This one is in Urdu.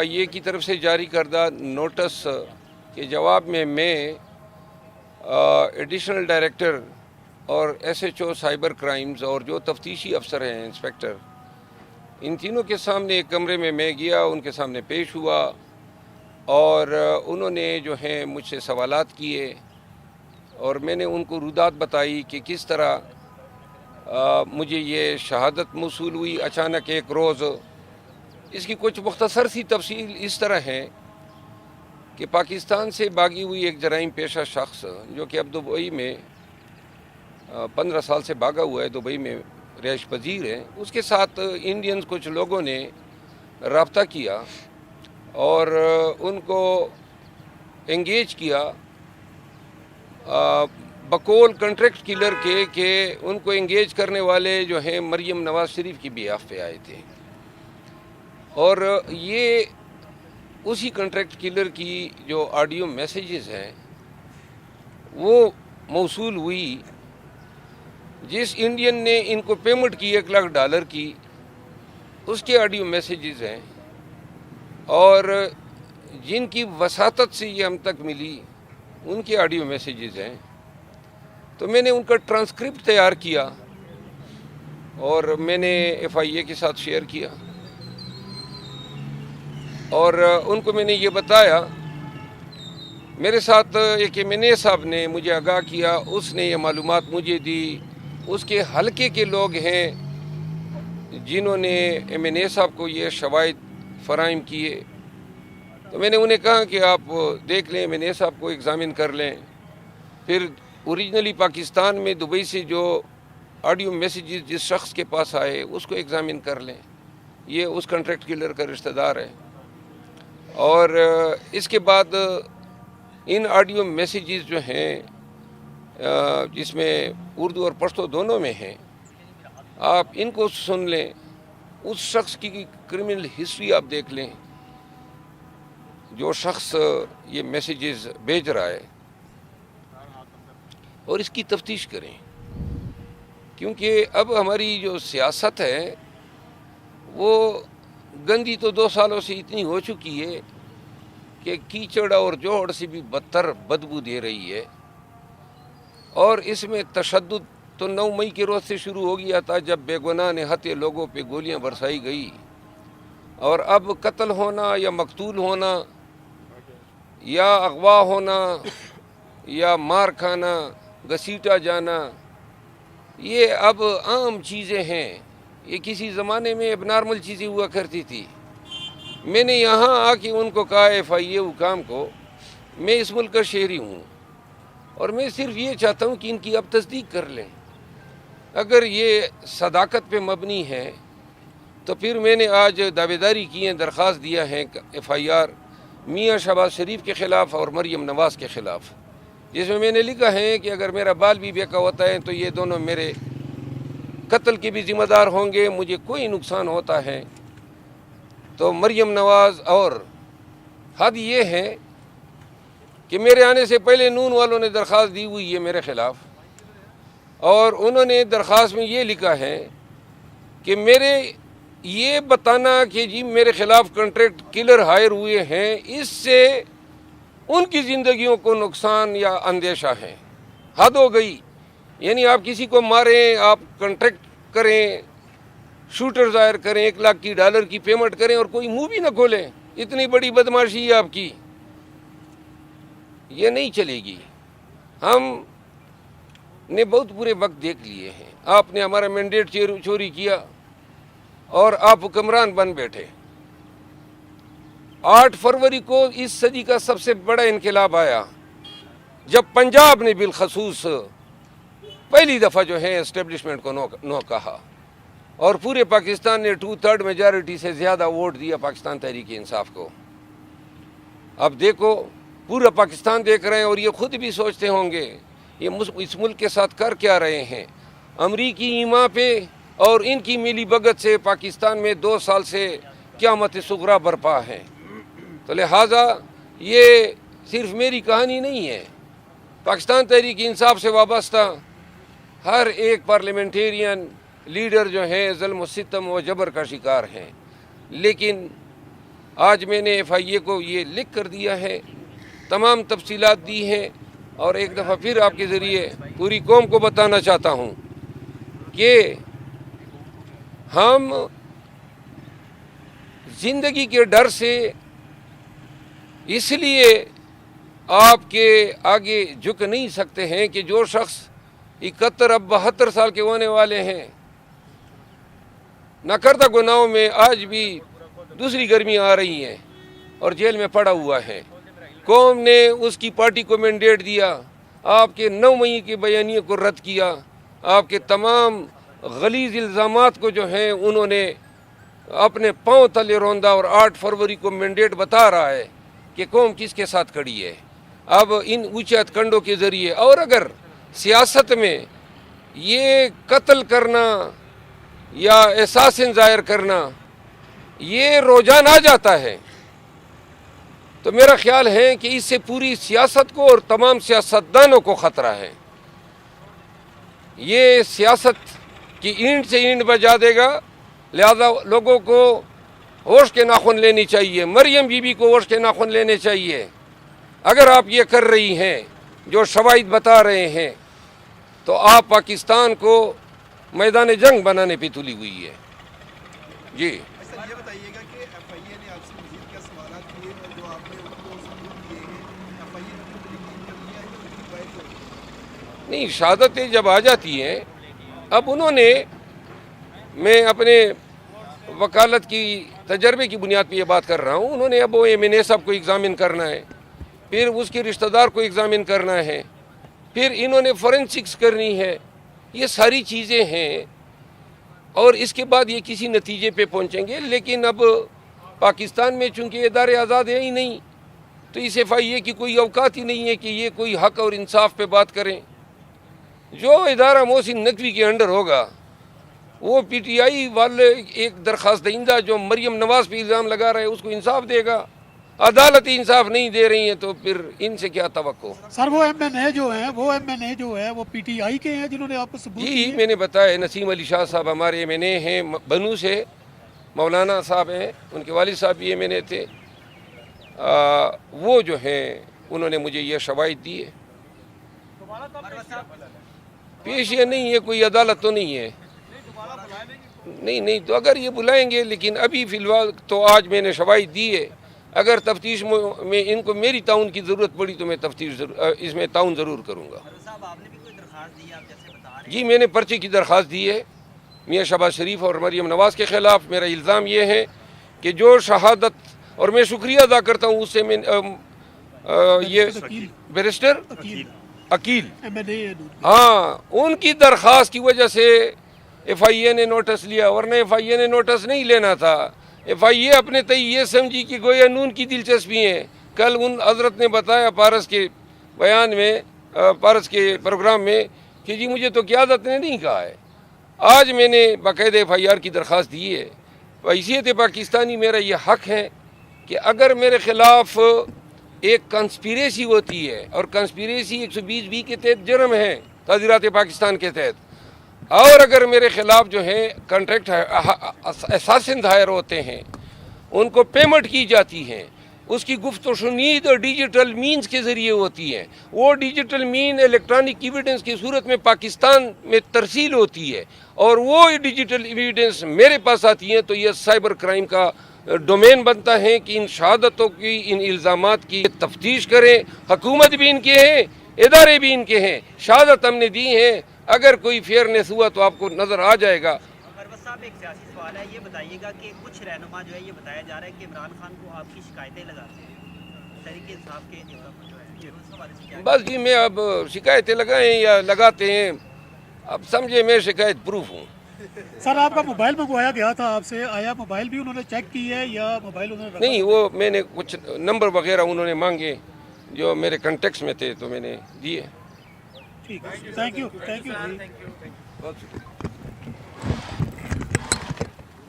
آئی اے کی طرف سے جاری کردہ نوٹس کے جواب میں ایڈیشنل ڈائریکٹر اور S H O cyber crimes اور جو تفتیشی افسر ہیں انسپیکٹر، ان تینوں کے سامنے ایک کمرے میں گیا، ان کے سامنے پیش ہوا اور انہوں نے جو ہیں مجھ سے سوالات کیے اور میں نے ان کو ردات بتائی کہ کس طرح مجھے یہ شہادت موصول ہوئی اچانک ایک روز۔ اس کی کچھ مختصر سی تفصیل اس طرح ہے کہ پاکستان سے بھاگی ہوئی ایک جرائم پیشہ شخص جو کہ اب دبئی میں 15 سال سے بھاگا ہوا ہے، دبئی میں رہائش پذیر ہے، اس کے ساتھ انڈینز کچھ لوگوں نے رابطہ کیا اور ان کو انگیج کیا بقول کنٹریکٹ کلر کے کہ ان کو انگیج کرنے والے جو ہیں مریم نواز شریف کی بیاف پہ آئے تھے، اور یہ اسی کنٹریکٹ کلر کی جو آڈیو میسیجز ہیں وہ موصول ہوئی جس انڈین نے ان کو پیمنٹ کی $1,00,000 کی، اس کے آڈیو میسیجز ہیں، اور جن کی وساطت سے یہ ہم تک ملی ان کے آڈیو میسیجز ہیں۔ تو میں نے ان کا ٹرانسکرپٹ تیار کیا اور میں نے ایف آئی اے کے ساتھ شیئر کیا، اور ان کو میں نے یہ بتایا۔ میرے ساتھ ایک ایم این اے صاحب نے مجھے آگاہ کیا، اس نے یہ معلومات مجھے دی، اس کے حلقے کے لوگ ہیں جنہوں نے ایم این اے صاحب کو یہ شواہد فراہم کیے۔ تو میں نے انہیں کہا کہ آپ دیکھ لیں، ایم این اے صاحب کو ایگزامن کر لیں، پھر اوریجنلی پاکستان میں دبئی سے جو آڈیو میسیجز جس شخص کے پاس آئے اس کو ایگزامن کر لیں، یہ اس کنٹریکٹ کلر کا رشتہ دار ہے۔ اور اس کے بعد ان آڈیو میسیجز جو ہیں جس میں اردو اور پشتو دونوں میں ہیں، آپ ان کو سن لیں، اس شخص کی کرمنل ہسٹری آپ دیکھ لیں جو شخص یہ میسیجز بھیج رہا ہے، اور اس کی تفتیش کریں، کیونکہ اب ہماری جو سیاست ہے وہ گندی تو 2 سالوں سے اتنی ہو چکی ہے کہ کیچڑ اور جوہڑ سے بھی بدتر بدبو دے رہی ہے، اور اس میں تشدد تو 9 مئی کے روز سے شروع ہو گیا تھا جب بے گناہ نہتے لوگوں پہ گولیاں برسائی گئی، اور اب قتل ہونا یا مقتول ہونا یا اغوا ہونا یا مار کھانا، گھسیٹا جانا، یہ اب عام چیزیں ہیں۔ یہ کسی زمانے میں اب نارمل چیزیں ہوا کرتی تھی۔ میں نے یہاں آ کے ان کو کہا، ایف آئی اے حکام کو، میں اس ملک کا شہری ہوں اور میں صرف یہ چاہتا ہوں کہ ان کی اب تصدیق کر لیں۔ اگر یہ صداقت پہ مبنی ہے تو پھر میں نے آج دعوے داری کی ہے، درخواست دیا ہے ایف آئی آر میاں شہباز شریف کے خلاف اور مریم نواز کے خلاف، جس میں نے لکھا ہے کہ اگر میرا بال بھی بیکا ہوتا ہے تو یہ دونوں میرے قتل کے بھی ذمہ دار ہوں گے، مجھے کوئی نقصان ہوتا ہے تو مریم نواز۔ اور حد یہ ہے کہ میرے آنے سے پہلے نون والوں نے درخواست دی ہوئی ہے میرے خلاف، اور انہوں نے درخواست میں یہ لکھا ہے کہ میرے یہ بتانا کہ جی میرے خلاف کنٹریکٹ کلر ہائر ہوئے ہیں، اس سے ان کی زندگیوں کو نقصان یا اندیشہ ہے۔ حد ہو گئی، یعنی آپ کسی کو ماریں، آپ کنٹریکٹ کریں، شوٹر ظاہر کریں، $1,00,000 کی پیمنٹ کریں اور کوئی منہ بھی نہ کھولیں، اتنی بڑی بدماشی ہے آپ کی، یہ نہیں چلے گی۔ ہم نے بہت برے وقت دیکھ لیے ہیں، آپ نے ہمارا مینڈیٹ چوری کیا اور آپ حکمران بن بیٹھے۔ 8 فروری کو اس صدی کا سب سے بڑا انقلاب آیا جب پنجاب نے بالخصوص پہلی دفعہ جو ہے اسٹیبلشمنٹ کو نو کہا، اور پورے پاکستان نے 2/3 میجارٹی سے زیادہ ووٹ دیا پاکستان تحریک انصاف کو۔ اب دیکھو، پورا پاکستان دیکھ رہے ہیں اور یہ خود بھی سوچتے ہوں گے یہ اس ملک کے ساتھ کر کیا رہے ہیں۔ امریکی ایما پہ اور ان کی ملی بھگت سے پاکستان میں 2 سال سے قیامت صغریٰ برپا ہے۔ تو لہٰذا یہ صرف میری کہانی نہیں ہے، پاکستان تحریک انصاف سے وابستہ ہر ایک آج میں نے ایف آئی اے کو یہ لکھ کر دیا ہے، تمام تفصیلات دی ہیں، اور ایک دفعہ پھر آپ کے ذریعے پوری قوم کو بتانا چاہتا ہوں کہ ہم زندگی کے ڈر سے اس لیے آپ کے آگے جھک نہیں سکتے ہیں کہ جو شخص 71 اب 72 سال کے ہونے والے ہیں، نہ کردہ گناہوں میں آج بھی دوسری گرمی آ رہی ہیں اور جیل میں پڑا ہوا ہے، قوم نے اس کی پارٹی کو مینڈیٹ دیا، آپ کے 9 مئی کے بیانیے کو رد کیا، آپ کے تمام غلیظ الزامات کو جو ہیں انہوں نے اپنے پاؤں تلے روندا، اور 8 فروری کو مینڈیٹ بتا رہا ہے کہ قوم کس کے ساتھ کھڑی ہے۔ اب ان اونچے ہتھ کے ذریعے، اور اگر سیاست میں یہ قتل کرنا یا احساسن ظاہر کرنا یہ رجحان آ جاتا ہے تو میرا خیال ہے کہ اس سے پوری سیاست کو اور تمام سیاستدانوں کو خطرہ ہے۔ یہ سیاست کی اینٹ سے اینٹ بجا دے گا، لہذا لوگوں کو ہوش کے ناخن لینی چاہیے، مریم بی بی کو ہوش کے ناخن لینے چاہیے۔ اگر آپ یہ کر رہی ہیں جو شواہد بتا رہے ہیں تو آپ پاکستان کو میدان جنگ بنانے پہ تلی ہوئی ہے۔ جی سر یہ بتائیے گا کہ ایف آئی اے نے آپ سے مزید کیا سوالات کیے ہیں جو آپ نے ان کو ثبوت دیے ہیں؟ ایف آئی اے نے خود یقین کر لیا ہے یا ان کی بحث ہوئی؟ نہیں، شہادتیں جب آ جاتی ہیں، اب انہوں نے، میں اپنے وکالت کی تجربے کی بنیاد پہ یہ بات کر رہا ہوں، انہوں نے اب وہ ایم این اے صاحب کو ایگزامن کرنا ہے، پھر اس کے رشتہ دار کو ایگزامن کرنا ہے، پھر انہوں نے فورینسکس کرنی ہے، یہ ساری چیزیں ہیں، اور اس کے بعد یہ کسی نتیجے پہ پہنچیں گے۔ لیکن اب پاکستان میں چونکہ ادارے آزاد ہیں ہی نہیں، تو اس ایف آئی اے کی کوئی اوقات ہی نہیں ہے کہ یہ کوئی حق اور انصاف پہ بات کریں۔ جو ادارہ محسن نقوی کے انڈر ہوگا، وہ پی ٹی آئی والے ایک درخواست دہندہ جو مریم نواز پہ الزام لگا رہا ہے اس کو انصاف دے گا۔ عدالت انصاف نہیں دے رہی ہیں تو پھر ان سے کیا توقع؟ سر وہ ایم این اے جو ہے وہ پی ٹی آئی کے ہیں جنہوں نے آپ کو ثبوت جی دیے؟ میں نے بتایا، نسیم علی شاہ صاحب ہمارے ایم این اے ہیں بنو سے، مولانا صاحب ہیں، ان کے والد صاحب بھی ایم این اے تھے، وہ جو ہیں انہوں نے مجھے یہ شواہد دی ہے۔ پیشیاں نہیں ہے، کوئی عدالت تو نہیں ہے، نہیں تو اگر یہ بلائیں گے، لیکن ابھی فی الحال تو آج میں نے شواہد دی ہے۔ اگر تفتیش میں ان کو میری تعاون کی ضرورت پڑی تو میں تفتیش اس میں تعاون ضرور کروں گا۔ جی میں نے پرچے کی درخواست دی ہے میاں شہباز شریف اور مریم نواز کے خلاف۔ میرا الزام یہ ہے کہ جو شہادت، اور میں شکریہ ادا کرتا ہوں اس سے، میں یہ بیرسٹر عقیل، ہاں، ان کی درخواست کی وجہ سے ایف آئی اے نے نوٹس لیا، ورنہ ایف آئی اے نے نوٹس نہیں لینا تھا۔ ایف آئی اے اپنے تئیں یہ سمجھی کہ گویا نون کی دلچسپی ہیں۔ کل ان حضرت نے بتایا پارس کے بیان میں، پارس کے پروگرام میں، کہ جی مجھے تو قیادت نے نہیں کہا ہے۔ آج میں نے باقاعدہ ایف آئی آر کی درخواست دی ہے۔ حیثیت پاکستانی میرا یہ حق ہے کہ اگر میرے خلاف ایک کنسپیریسی ہوتی ہے، اور کنسپیریسی 120(b) کے تحت جرم ہے تعزیرات پاکستان کے تحت، اور اگر میرے خلاف جو ہے کنٹریکٹ اساسن دائر ہوتے ہیں، ان کو پیمنٹ کی جاتی ہے، اس کی گفت و شنید اور ڈیجیٹل مینز کے ذریعے ہوتی ہے، وہ ڈیجیٹل مین الیکٹرانک ایویڈنس کی صورت میں پاکستان میں ترسیل ہوتی ہے، اور وہ ڈیجیٹل ایویڈنس میرے پاس آتی ہیں، تو یہ سائبر کرائم کا ڈومین بنتا ہے کہ ان شہادتوں کی، ان الزامات کی تفتیش کریں۔ حکومت بھی ان کے ہیں، ادارے بھی ان کے ہیں، شہادت ہم نے دی ہیں، اگر کوئی فیئرنیس ہوا تو آپ کو نظر آ جائے گا۔ پرویز صاحب ایک سیاسی سوال ہے، یہ بتائیے گا کہ کچھ رہنما جو ہے یہ بتایا جا رہا ہے کہ عمران خان کو آپ کی شکایتیں لگاتے ہیں تحریک انصاف کے جو ہے، اس حوالے سے کیا؟ بس جی میں اب شکایتیں لگائیں یا لگاتے ہیں، اب سمجھے میں شکایت پروف ہوں۔ سر آپ کا موبائل منگوایا گیا تھا آپ سے، آیا موبائل بھی انہوں نے چیک کی ہے یا موبائل انہوں نے رکھا؟ نہیں، وہ میں نے کچھ نمبر وغیرہ انہوں نے مانگے جو میرے کنٹیکٹس میں تھے تو میں نے دیے۔ ٹھیک ہے، تھینک یو جی۔ بہت شکریہ۔